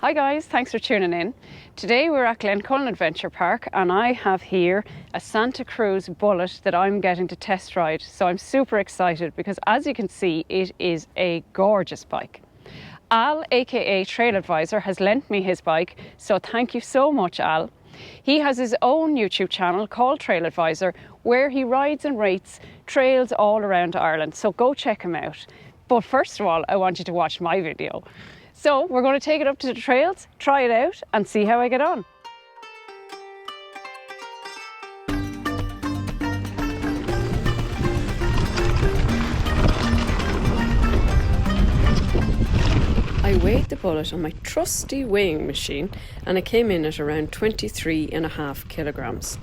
Hi guys, thanks for tuning in. Today we're at Glencullen Adventure Park and I have here a Santa Cruz Bullit that I'm getting to test ride. So I'm super excited because as you can see, it is a gorgeous bike. Al, aka Trail Advisor, has lent me his bike, so thank you so much, Al. He has his own YouTube channel called Trail Advisor where he rides and rates trails all around Ireland, so go check him out. But first of all, I want you to watch my video. So we're going to take it up to the trails, try it out and see how I get on. I weighed the Bullit on my trusty weighing machine and it came in at around 23.5 kilograms.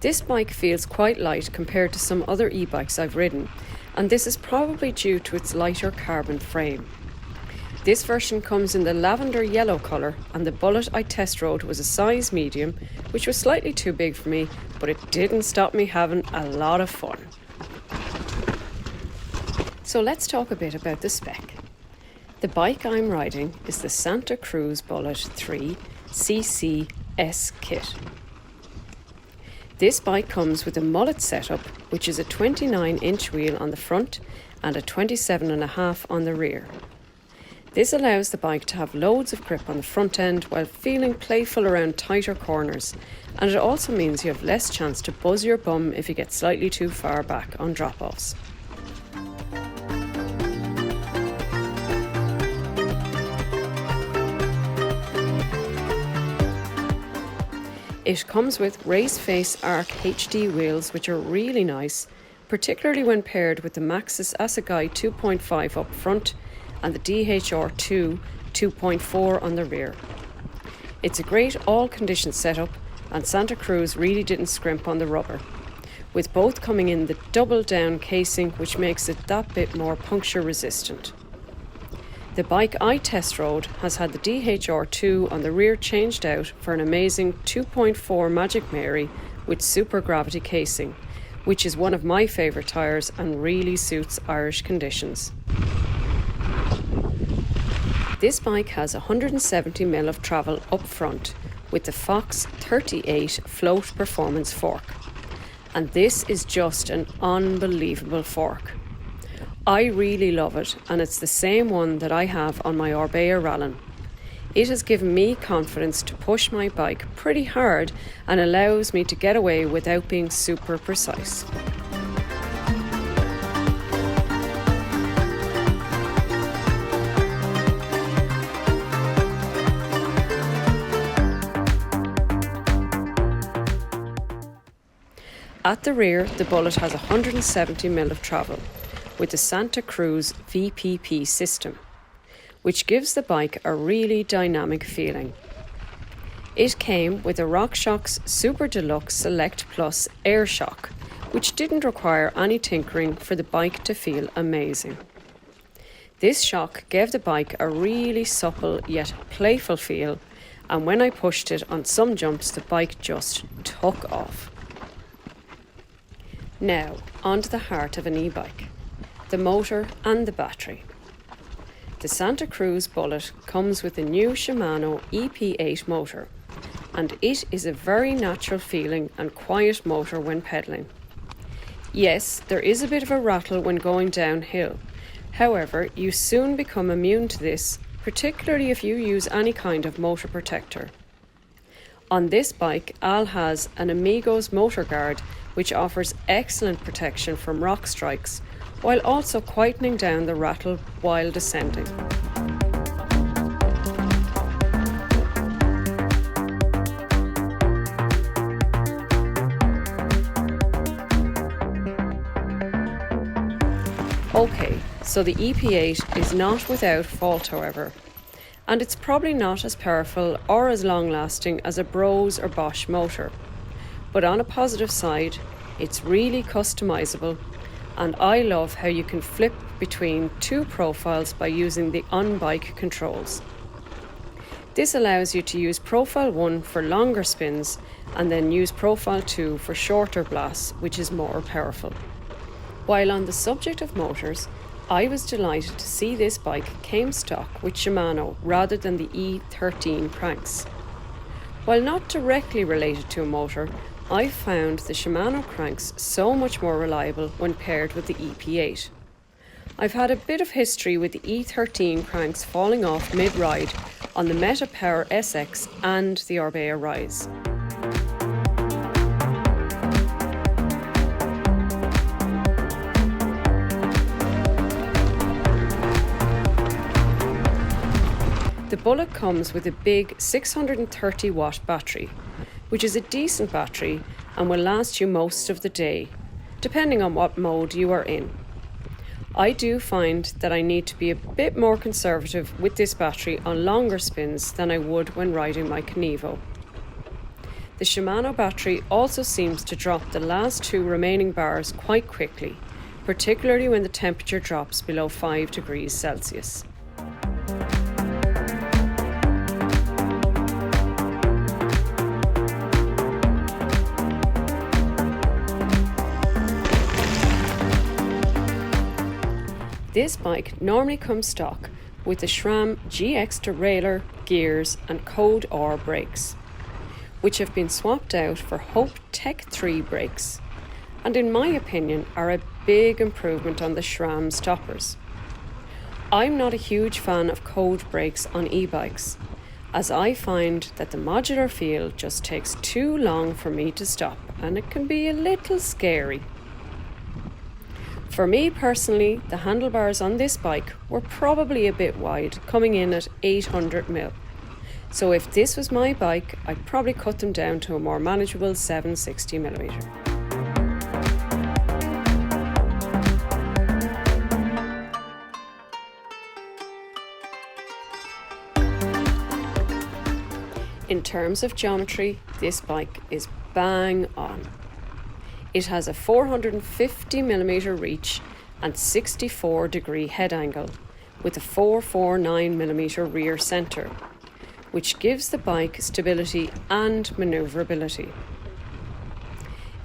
This bike feels quite light compared to some other e-bikes I've ridden, and this is probably due to its lighter carbon frame. This version comes in the lavender yellow colour, and the Bullit I test rode was a size medium, which was slightly too big for me, but it didn't stop me having a lot of fun. So let's talk a bit about the spec. The bike I'm riding is the Santa Cruz Bullit 3 CCS kit. This bike comes with a mullet setup, which is a 29-inch wheel on the front and a 27.5 on the rear. This allows the bike to have loads of grip on the front end while feeling playful around tighter corners, and it also means you have less chance to buzz your bum if you get slightly too far back on drop-offs. It comes with race face arc HD wheels, which are really nice, particularly when paired with the Maxxis Assegai 2.5 up front and the DHR2 2.4 on the rear. It's a great all-condition setup, and Santa Cruz really didn't scrimp on the rubber, with both coming in the double-down casing, which makes it that bit more puncture resistant. The bike I test rode has had the DHR2 on the rear changed out for an amazing 2.4 Magic Mary with super gravity casing, which is one of my favourite tyres and really suits Irish conditions. This bike has 170mm of travel up front with the Fox 38 Float Performance fork. And this is just an unbelievable fork. I really love it, and it's the same one that I have on my Orbea Rallon. It has given me confidence to push my bike pretty hard and allows me to get away without being super precise. At the rear, the Bullit has 170mm of travel with the Santa Cruz VPP system, which gives the bike a really dynamic feeling. It came with a RockShox Super Deluxe Select Plus air shock, which didn't require any tinkering for the bike to feel amazing. This shock gave the bike a really supple yet playful feel, and when I pushed it on some jumps, the bike just took off. Now, on to the heart of an e-bike, the motor and the battery. The Santa Cruz Bullit comes with a new Shimano EP8 motor, and it is a very natural feeling and quiet motor when pedalling. Yes, there is a bit of a rattle when going downhill. However, you soon become immune to this, particularly if you use any kind of motor protector. On this bike, Al has an Amigos motor guard, which offers excellent protection from rock strikes, while also quietening down the rattle while descending. Okay, so the EP8 is not without fault, however, and it's probably not as powerful or as long-lasting as a Bros or Bosch motor. But on a positive side, it's really customizable, and I love how you can flip between two profiles by using the on-bike controls. This allows you to use Profile 1 for longer spins and then use Profile 2 for shorter blasts, which is more powerful. While on the subject of motors, I was delighted to see this bike came stock with Shimano rather than the E13 cranks. While not directly related to a motor, I found the Shimano cranks so much more reliable when paired with the EP8. I've had a bit of history with the E13 cranks falling off mid-ride on the Meta Power SX and the Orbea Rise. The Bullit comes with a big 630 watt battery, which is a decent battery and will last you most of the day, depending on what mode you are in. I do find that I need to be a bit more conservative with this battery on longer spins than I would when riding my Kenevo. The Shimano battery also seems to drop the last 2 remaining bars quite quickly, particularly when the temperature drops below 5 degrees Celsius. This bike normally comes stock with the SRAM GX derailleur, gears and Code R brakes, which have been swapped out for Hope Tech 3 brakes, and in my opinion are a big improvement on the SRAM stoppers. I'm not a huge fan of Code brakes on e-bikes, as I find that the modular feel just takes too long for me to stop and it can be a little scary. For me personally, the handlebars on this bike were probably a bit wide, coming in at 800mm. So if this was my bike, I'd probably cut them down to a more manageable 760mm. In terms of geometry, this bike is bang on. It has a 450mm reach and 64-degree head angle with a 449mm rear centre, which gives the bike stability and manoeuvrability.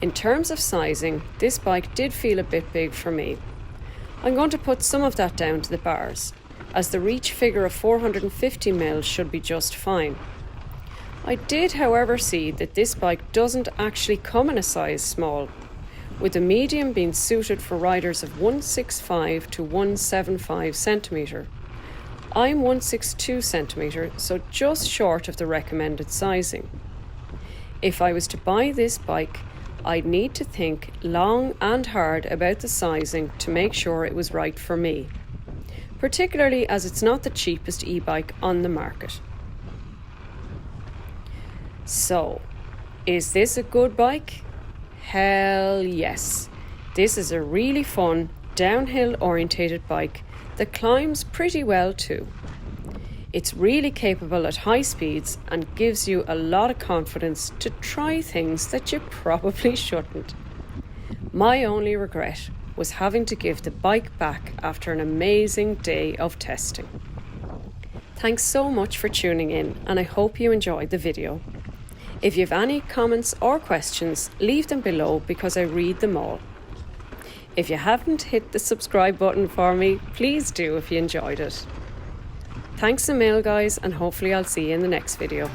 In terms of sizing, this bike did feel a bit big for me. I'm going to put some of that down to the bars, as the reach figure of 450mm should be just fine. I did, however, see that this bike doesn't actually come in a size small, with the medium being suited for riders of 165 to 175 centimetre. I'm 162 centimetre, so just short of the recommended sizing. If I was to buy this bike, I'd need to think long and hard about the sizing to make sure it was right for me, particularly as it's not the cheapest e-bike on the market. So, is this a good bike? Hell yes. This is a really fun, downhill orientated bike that climbs pretty well too. It's really capable at high speeds and gives you a lot of confidence to try things that you probably shouldn't. My only regret was having to give the bike back after an amazing day of testing. Thanks so much for tuning in, and I hope you enjoyed the video. If you have any comments or questions, leave them below because I read them all. If you haven't hit the subscribe button for me, please do if you enjoyed it. Thanks a mil, guys, and hopefully I'll see you in the next video.